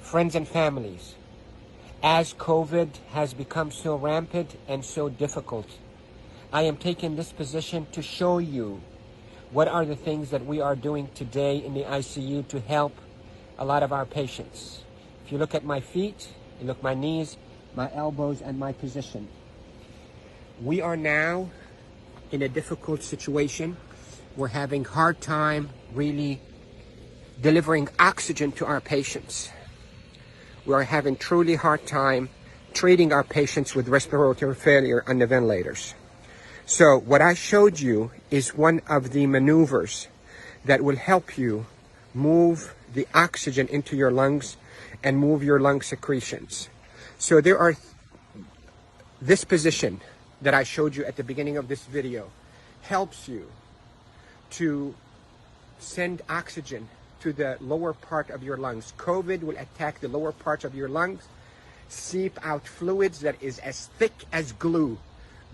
Friends and families, as COVID has become so rampant and so difficult, I am taking this position to show you what are the things that we are doing today in the ICU to help a lot of our patients. If you look at my feet, you look at my knees, my elbows, and my position. We are now in a difficult situation. We're having a hard time really delivering oxygen to our patients. We are having truly hard time treating our patients with respiratory failure on the ventilators. So what I showed you is one of the maneuvers that will help you move the oxygen into your lungs and move your lung secretions. So there are this position that I showed you at the beginning of this video helps you to send oxygen to the lower part of your lungs. COVID will attack the lower parts of your lungs, seep out fluids that is as thick as glue,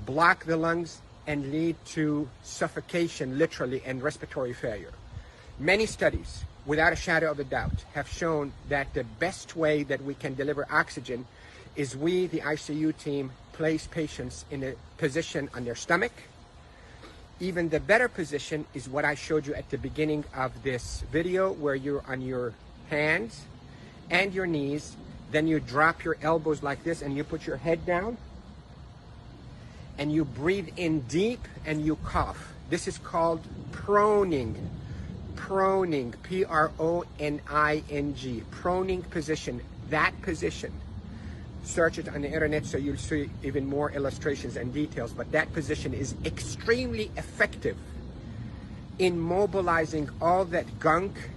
block the lungs, and lead to suffocation, literally, and respiratory failure. Many studies, without a shadow of a doubt, have shown that the best way that we can deliver oxygen is we, the ICU team, place patients in a position on their stomach. Even the better position is what I showed you at the beginning of this video, where you're on your hands and your knees, then you drop your elbows like this and you put your head down and you breathe in deep and you cough. This is called proning. Proning, P-R-O-N-I-N-G, proning position. That position, search it on the internet so you'll see even more illustrations and details, but that position is extremely effective in mobilizing all that gunk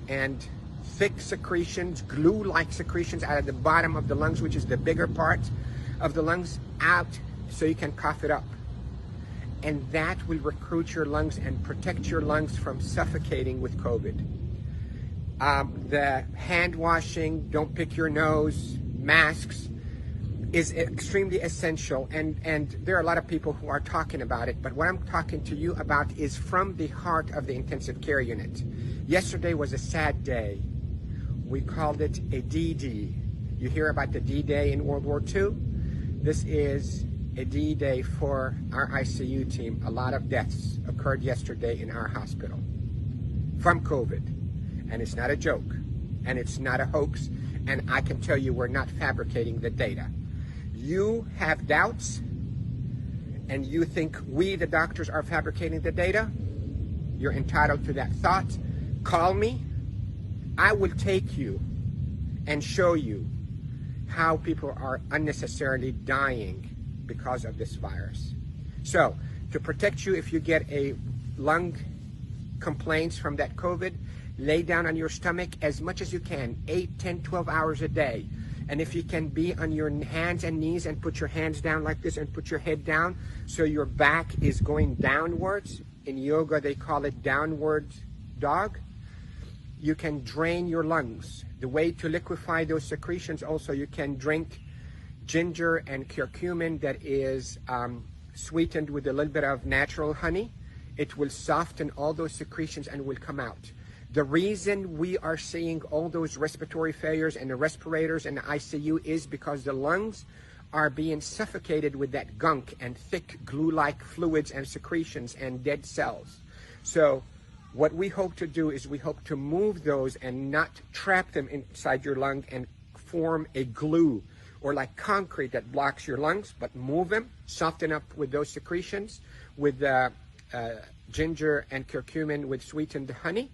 and thick secretions, glue-like secretions out of the bottom of the lungs, which is the bigger part of the lungs, out so you can cough it up. And that will recruit your lungs and protect your lungs from suffocating with COVID. The hand washing, don't pick your nose, masks is extremely essential, and there are a lot of people who are talking about it, but what I'm talking to you about is from the heart of the intensive care unit. Yesterday was a sad day. We called it a D-Day. You hear about the D-Day in World War II? This is a D-Day for our ICU team. A lot of deaths occurred yesterday in our hospital from COVID, and it's not a joke, and it's not a hoax, and I can tell you we're not fabricating the data. You have doubts, and you think we, the doctors, are fabricating the data. You're entitled to that thought. Call me. I will take you and show you how people are unnecessarily dying because of this virus. So, to protect you if you get a lung complaints from that COVID, lay down on your stomach as much as you can, 8, 10, 12 hours a day. And if you can be on your hands and knees and put your hands down like this and put your head down so your back is going downwards. In yoga, they call it downward dog. You can drain your lungs. The way to liquefy those secretions also, you can drink ginger and curcumin that is sweetened with a little bit of natural honey. It will soften all those secretions and will come out. The reason we are seeing all those respiratory failures and the respirators and the ICU is because the lungs are being suffocated with that gunk and thick glue-like fluids and secretions and dead cells. So what we hope to do is we hope to move those and not trap them inside your lung and form a glue or like concrete that blocks your lungs, but move them, soften up with those secretions with ginger and curcumin with sweetened honey,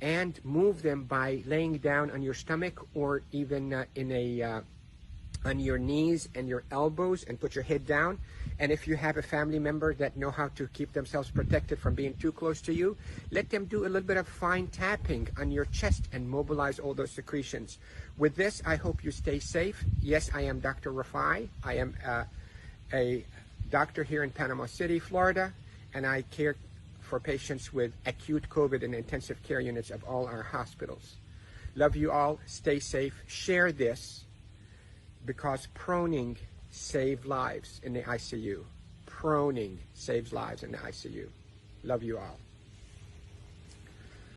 and move them by laying down on your stomach or even on your knees and your elbows and put your head down. And if you have a family member that know how to keep themselves protected from being too close to you, let them do a little bit of fine tapping on your chest and mobilize all those secretions. With this, I hope you stay safe. Yes, I am Dr. Rafai. I am a doctor here in Panama City, Florida, and I care for patients with acute COVID in intensive care units of all our hospitals. Love you all. Stay safe. Share this because proning saves lives in the ICU. proning saves lives in the ICU. Love you all.